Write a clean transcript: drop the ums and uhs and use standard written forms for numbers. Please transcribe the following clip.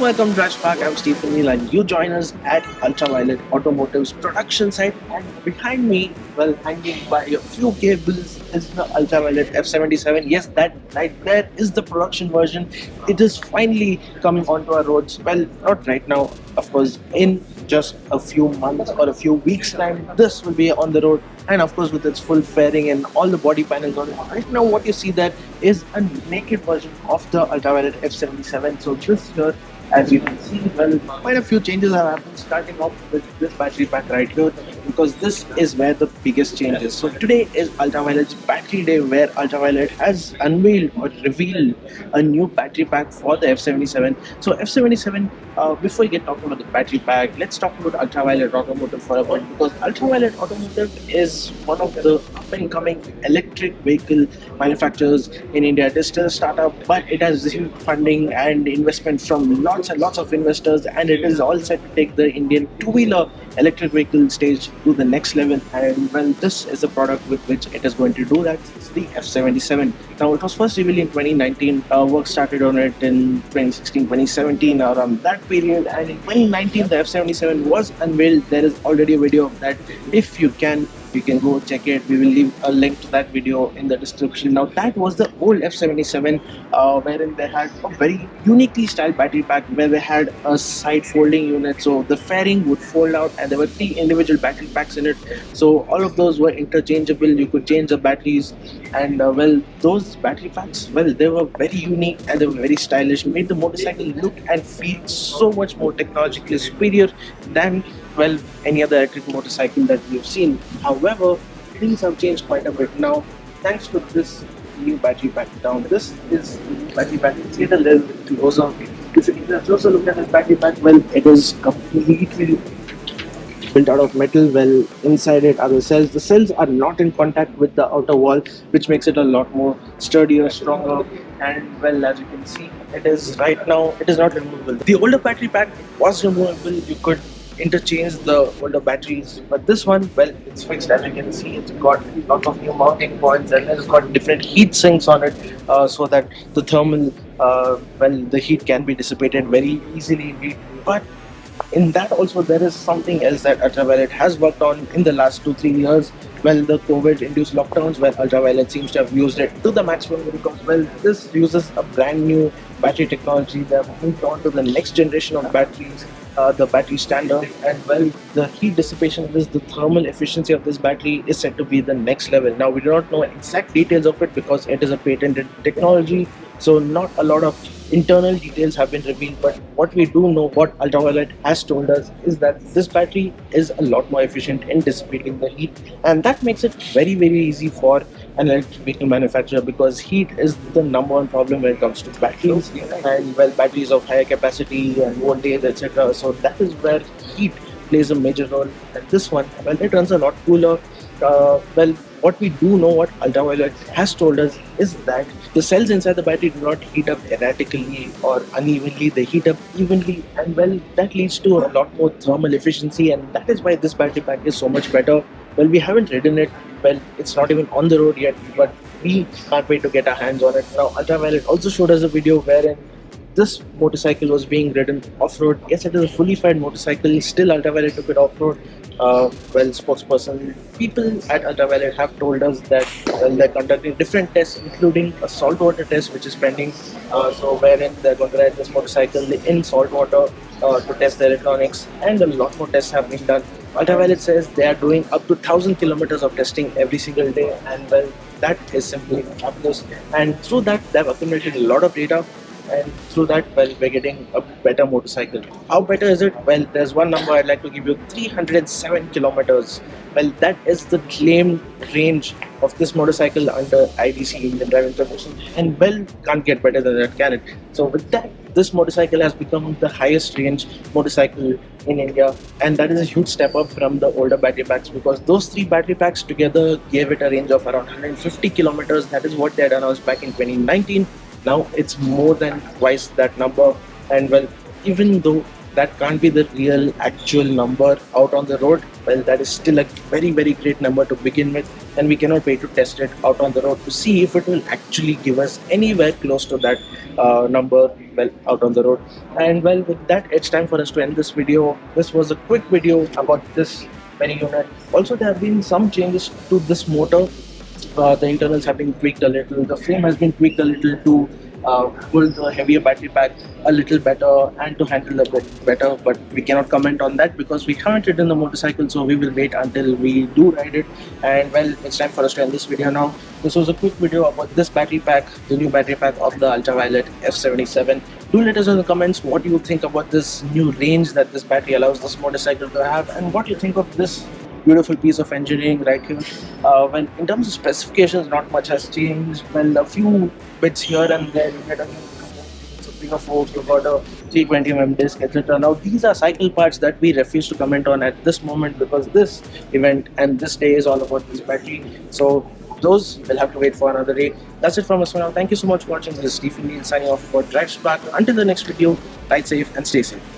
welcome DriveSpark. I'm Stephen Neal and you join us at Ultraviolette Automotive's production site. And behind me, well, hanging by a few cables is the Ultraviolette F77. Yes, that right there is the production version. It is finally coming onto our roads. Well, not right now, of course, in just a few months or a few weeks time, this will be on the road. And of course, with its full fairing and all the body panels on it. Right now, what you see there is a naked version of the Ultraviolette F77. So this here, as you can see, well, quite a few changes have happened, starting off with this battery pack right here, because this is where the biggest change is. So today is Ultraviolette's battery day, where Ultraviolette has unveiled or revealed a new battery pack for the F77. So F77, before we get talking about the battery pack, let's talk about Ultraviolette Automotive for a bit, because Ultraviolette Automotive is one of the up-and-coming electric vehicle manufacturers in India. It is still a startup, but it has received funding and investment from lots and lots of investors, and it is all set to take the Indian two-wheeler electric vehicle stage to the next level. And well, this is a product with which it is going to do that. It's the F77. Now, it was first revealed in 2019. Work started on it in 2016, 2017, around that period. And in 2019, the F77 was unveiled. There is already a video of that. If you can go check it. We will leave a link to that video in the description. Now, that was the old F77, wherein they had a very uniquely styled battery pack where they had a side folding unit, so the fairing would fold out, and there were 3 individual battery packs in it. So all of those were interchangeable. You could change the batteries, and well, those battery packs, well, they were very unique and they were very stylish, made the motorcycle look and feel so much more technologically superior than, well, any other electric motorcycle that we've seen. However, things have changed quite a bit now, thanks to this new battery pack. Now, this is the new battery pack. Let's get a little bit closer. If you get a closer look at this battery pack, well, it is completely built out of metal. Well, inside it are the cells. The cells are not in contact with the outer wall, which makes it a lot more sturdier, stronger. And well, as you can see, it is right now, it is not removable. The older battery pack was removable. You could interchange the older batteries, but this one, well, it's fixed. As you can see, it's got lots of new mounting points, and it's got different heat sinks on it, so that the thermal, well, the heat can be dissipated very easily indeed. But in that also, there is something else that Ultraviolette has worked on in the last 2-3 years. Well, the COVID-induced lockdowns, where Ultraviolette seems to have used it to the maximum, because, well, this uses a brand new battery technology. They have moved on to the next generation of batteries, the battery standard, and well, the heat dissipation of this, the thermal efficiency of this battery is said to be the next level. Now, we do not know exact details of it because it is a patented technology, so not a lot of internal details have been revealed. But what we do know, what Ultraviolette has told us, is that this battery is a lot more efficient in dissipating the heat, and that makes it very, very easy for an electric vehicle manufacturer, because heat is the number one problem when it comes to batteries, and well, batteries of higher capacity and voltage, etc. So that is where heat plays a major role. And this one, well, it runs a lot cooler. Well, what we do know, what Ultraviolette has told us, is that the cells inside the battery do not heat up erratically or unevenly. They heat up evenly, and well, that leads to a lot more thermal efficiency, and that is why this battery pack is so much better. Well, we haven't ridden it. Well, it's not even on the road yet, but we can't wait to get our hands on it. Now, Ultraviolette also showed us a video wherein this motorcycle was being ridden off-road. Yes, it is a fully fed motorcycle. Still, Ultraviolette took it off-road. Well, spokesperson, people at Ultraviolette have told us that, well, they're conducting different tests, including a saltwater test which is pending. So wherein they're going to ride this motorcycle in saltwater to test the electronics, and a lot more tests have been done. Ultraviolette says they are doing up to 1,000 kilometers of testing every single day, and well, that is simply fabulous. And through that, they've accumulated a lot of data, and through that, well, we're getting a better motorcycle. How better is it? Well, there's one number I'd like to give you: 307 kilometers. Well, that is the claimed range of this motorcycle under IDC, Indian Driving Information, and well, can't get better than that, can it? So with that, this motorcycle has become the highest range motorcycle in India, and that is a huge step up from the older battery packs, because those 3 battery packs together gave it a range of around 150 kilometers. That is what they had announced back in 2019. Now it's more than twice that number, and well, even though that can't be the real actual number out on the road. Well, that is still a very, very great number to begin with, and we cannot wait to test it out on the road to see if it will actually give us anywhere close to that number, well, out on the road. And well, with that, it's time for us to end this video. This was a quick video about this very unit. Also, there have been some changes to this motor. The internals have been tweaked a little, the frame has been tweaked a little to pull the heavier battery pack a little better and to handle a bit better, but we cannot comment on that because we haven't ridden the motorcycle, so we will wait until we do ride it. And well, it's time for us to end this video now. This was a quick video about this battery pack, the new battery pack of the Ultraviolette F77. Do let us know in the comments what you think about this new range that this battery allows this motorcycle to have, and what you think of this beautiful piece of engineering right here. Well, in terms of specifications, not much has changed. Well, a few bits here and there. You get a bigger fork, you got a 320 disc, etc. Now, these are cycle parts that we refuse to comment on at this moment because this event and this day is all about this battery. So, those will have to wait for another day. That's it from us for now. Thank you so much for watching. This is Stephen Neal signing off for DriveSpark. Until the next video, ride safe and stay safe.